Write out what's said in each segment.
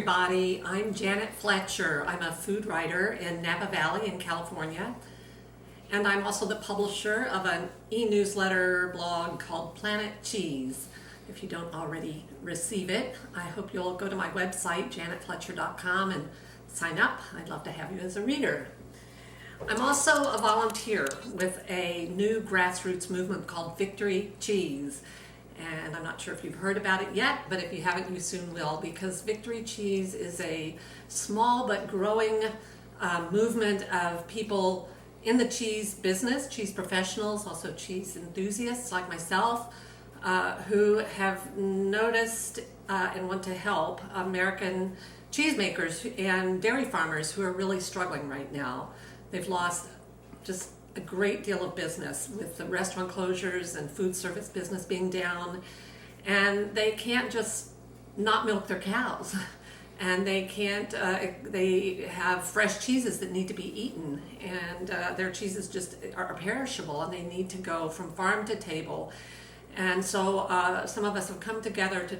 everybody. I'm Janet Fletcher. I'm a food writer in Napa Valley in California. And I'm also the publisher of an e-newsletter blog called Planet Cheese. If you don't already receive it, I hope you'll go to my website, janetfletcher.com, and sign up. I'd love to have you as a reader. I'm also a volunteer with a new grassroots movement called Victory Cheese. And I'm not sure if you've heard about it yet, but if you haven't, you soon will, because Victory Cheese is a small but growing movement of people in the cheese business, cheese professionals, also cheese enthusiasts like myself, who have noticed and want to help American cheesemakers and dairy farmers who are really struggling right now. They've lost just a great deal of business with the restaurant closures and food service business being down, and they can't just not milk their cows, and they can't they have fresh cheeses that need to be eaten, and their cheeses just are perishable, and they need to go from farm to table. And so some of us have come together to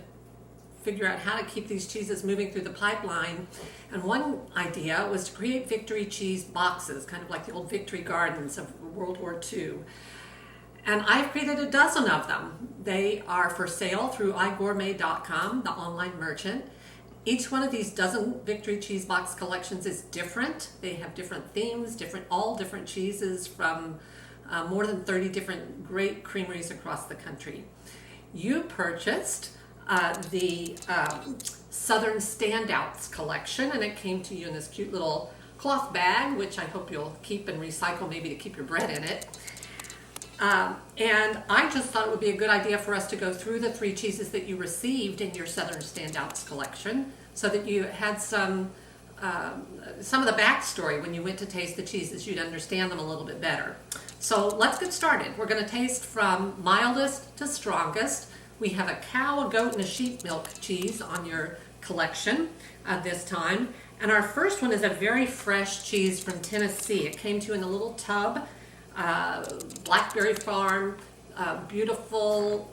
figure out how to keep these cheeses moving through the pipeline. And one idea was to create Victory Cheese boxes, kind of like the old Victory Gardens of World War II. And I've created a dozen of them. They are for sale through igourmet.com, the online merchant. Each one of these dozen Victory Cheese box collections is different. They have different themes, all different cheeses from more than 30 different great creameries across the country. You purchased the Southern Standouts collection, and it came to you in this cute little cloth bag, which I hope you'll keep and recycle, maybe to keep your bread in it. And I just thought it would be a good idea for us to go through the 3 cheeses that you received in your Southern Standouts collection, so that you had some of the backstory when you went to taste the cheeses. You'd understand them a little bit better. So let's get started. We're going to taste from mildest to strongest. We have a cow, a goat, and a sheep milk cheese on your collection this time. And our first one is a very fresh cheese from Tennessee. It came to you in a little tub. Blackberry Farm, beautiful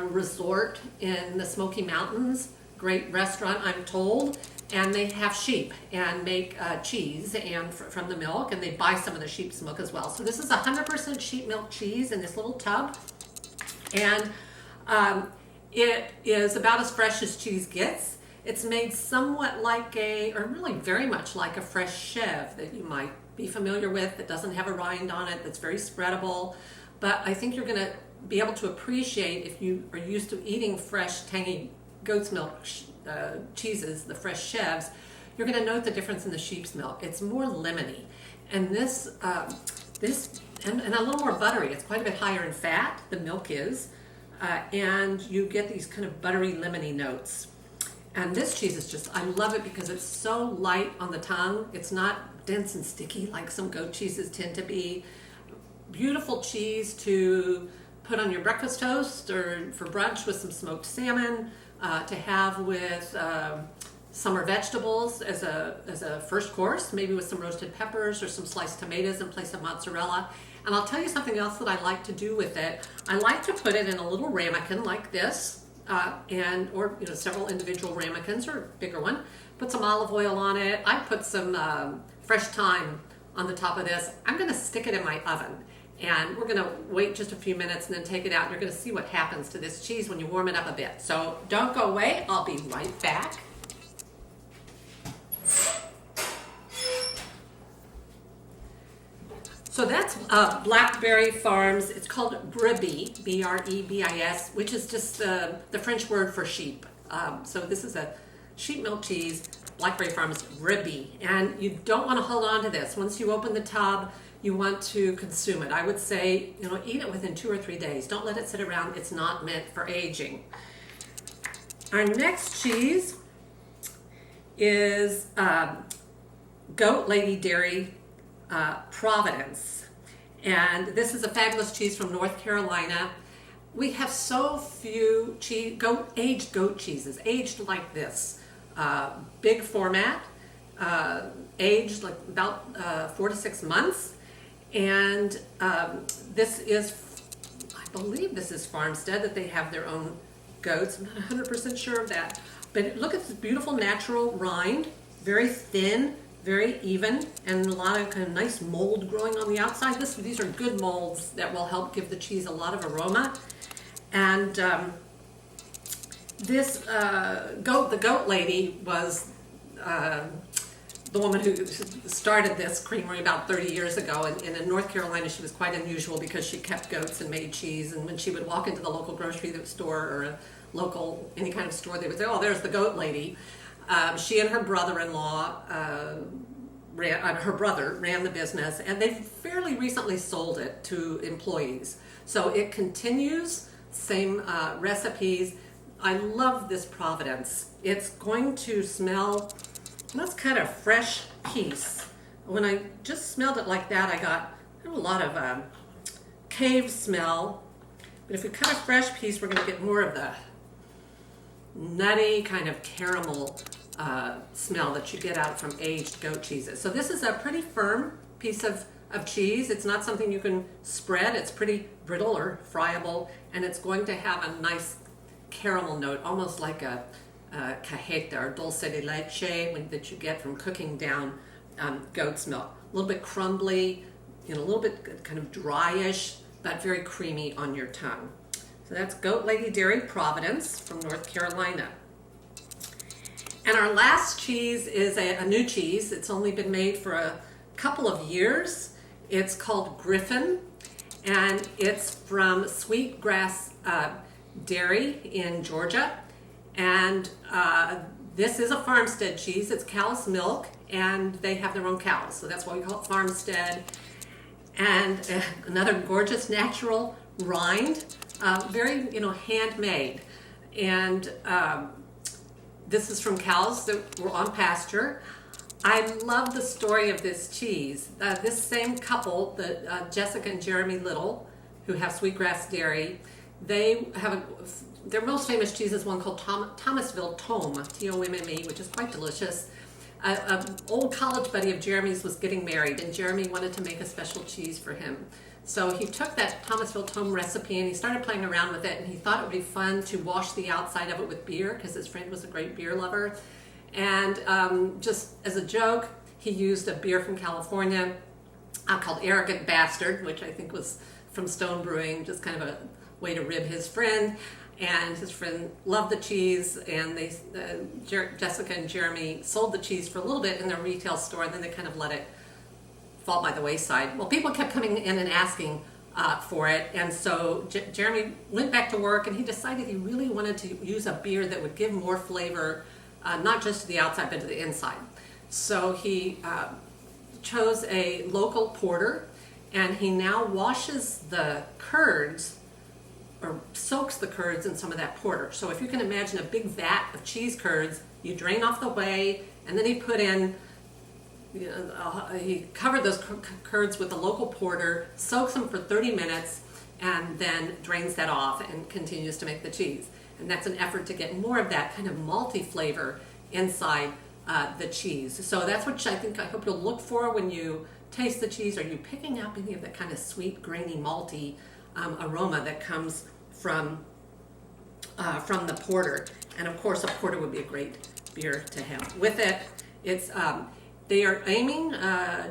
resort in the Smoky Mountains. Great restaurant, I'm told. And they have sheep and make cheese and from the milk, and they buy some of the sheep's milk as well. So this is 100% sheep milk cheese in this little tub. And it is about as fresh as cheese gets. It's made somewhat like or really very much like a fresh chev that you might be familiar with, that doesn't have a rind on it, that's very spreadable. But I think you're going to be able to appreciate, if you are used to eating fresh, tangy goat's milk cheeses, the fresh chevs, you're going to note the difference in the sheep's milk. It's more lemony. And this and a little more buttery. It's quite a bit higher in fat, the milk is. And you get these kind of buttery, lemony notes. And this cheese is just, I love it because it's so light on the tongue. It's not dense and sticky like some goat cheeses tend to be. Beautiful cheese to put on your breakfast toast or for brunch with some smoked salmon, to have with summer vegetables as a first course, maybe with some roasted peppers or some sliced tomatoes in place of mozzarella. And I'll tell you something else that I like to do with it. I like to put it in a little ramekin like this, or several individual ramekins or a bigger one. Put some olive oil on it. I put some fresh thyme on the top of this. I'm going to stick it in my oven, and we're going to wait just a few minutes and then take it out. And you're going to see what happens to this cheese when you warm it up a bit. So don't go away. I'll be right back. So that's Blackberry Farms. It's called Brebis, B-R-E-B-I-S, which is just the French word for sheep. So this is a sheep milk cheese, Blackberry Farms Brebis. And you don't want to hold on to this. Once you open the tub, you want to consume it. I would say, eat it within 2 or 3 days. Don't let it sit around. It's not meant for aging. Our next cheese is Goat Lady Dairy Providence, and this is a fabulous cheese from North Carolina. We have so few aged goat cheeses, aged like this, big format, aged like about 4 to 6 months, and this is, I believe this is Farmstead, that they have their own goats. I'm not 100% sure of that. But look at this beautiful natural rind, very thin, very even, and a lot of kind of nice mold growing on the outside. These are good molds that will help give the cheese a lot of aroma. And the goat lady was the woman who started this creamery about 30 years ago. And in North Carolina, she was quite unusual because she kept goats and made cheese. And when she would walk into the local grocery store or a local, any kind of store, they would say, oh, there's the goat lady. She and her brother-in-law, her brother ran the business, and they fairly recently sold it to employees. So it continues, same recipes. I love this Providence. It's going to smell, let's cut a fresh piece. When I just smelled it like that, I got a lot of cave smell. But if we cut a fresh piece, we're going to get more of the nutty kind of caramel smell that you get out from aged goat cheeses. So this is a pretty firm piece of cheese. It's not something you can spread. It's pretty brittle or friable, and it's going to have a nice caramel note, almost like a cajeta or dulce de leche that you get from cooking down goat's milk. A little bit crumbly, a little bit kind of dryish, but very creamy on your tongue. So that's Goat Lady Dairy Providence from North Carolina. And our last cheese is a new cheese. It's only been made for a couple of years. It's called Griffin, and it's from Sweetgrass Dairy in Georgia. And this is a farmstead cheese. It's cow's milk, and they have their own cows, so that's why we call it farmstead. And another gorgeous natural rind, very handmade. And this is from cows that were on pasture. I love the story of this cheese. This same couple, Jessica and Jeremy Little, who have Sweetgrass Dairy, they have their most famous cheese is one called Thomasville Tome, T-O-M-M-E, which is quite delicious. An old college buddy of Jeremy's was getting married, and Jeremy wanted to make a special cheese for him. So he took that Thomasville Tome recipe and he started playing around with it, and he thought it would be fun to wash the outside of it with beer because his friend was a great beer lover. And just as a joke, he used a beer from California called Arrogant Bastard, which I think was from Stone Brewing, just kind of a way to rib his friend. And his friend loved the cheese, and Jessica and Jeremy sold the cheese for a little bit in their retail store, and then they kind of let it fall by the wayside. Well, people kept coming in and asking for it, and so Jeremy went back to work, and he decided he really wanted to use a beer that would give more flavor, not just to the outside, but to the inside. So he chose a local porter, and he now washes the curds, or soaks the curds in some of that porter. So if you can imagine a big vat of cheese curds, you drain off the whey, and then he put in, he covered those curds with a local porter, soaks them for 30 minutes, and then drains that off and continues to make the cheese. And that's an effort to get more of that kind of malty flavor inside the cheese. So that's what I hope you'll look for when you taste the cheese. Are you picking up any of that kind of sweet, grainy, malty aroma that comes from the porter? And of course, a porter would be a great beer to have with it. It's they are aiming.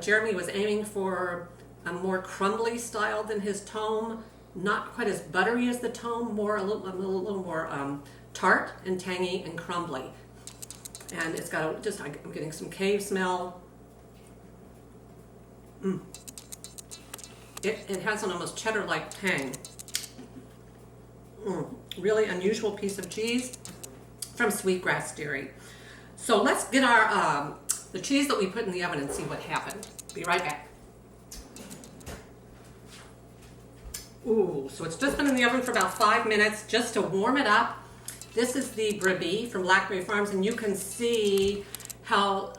Jeremy was aiming for a more crumbly style than his Tome, not quite as buttery as the Tome, a little more tart and tangy and crumbly. And it's got I'm getting some cave smell. It has an almost cheddar-like tang. Really unusual piece of cheese from Sweetgrass Dairy. So let's get our the cheese that we put in the oven and see what happened. Be right back. Ooh, so it's just been in the oven for about 5 minutes just to warm it up. This is the Brebis from Blackberry Farms, and you can see how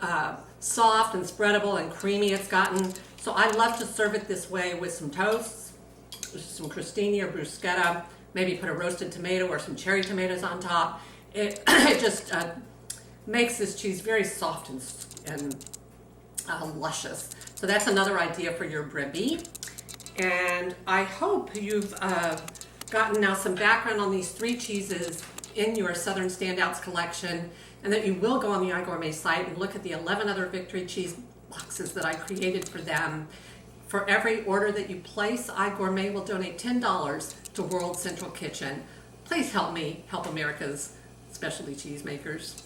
soft and spreadable and creamy it's gotten. So I love to serve it this way with some toast, some crostini or bruschetta, maybe put a roasted tomato or some cherry tomatoes on top. It just makes this cheese very soft and luscious. So that's another idea for your Brebis. And I hope you've gotten now some background on these three cheeses in your Southern Standouts collection, and that you will go on the iGourmet site and look at the 11 other Victory cheese boxes that I created for them. For every order that you place, iGourmet will donate $10 to World Central Kitchen. Please help me help America's specialty cheesemakers.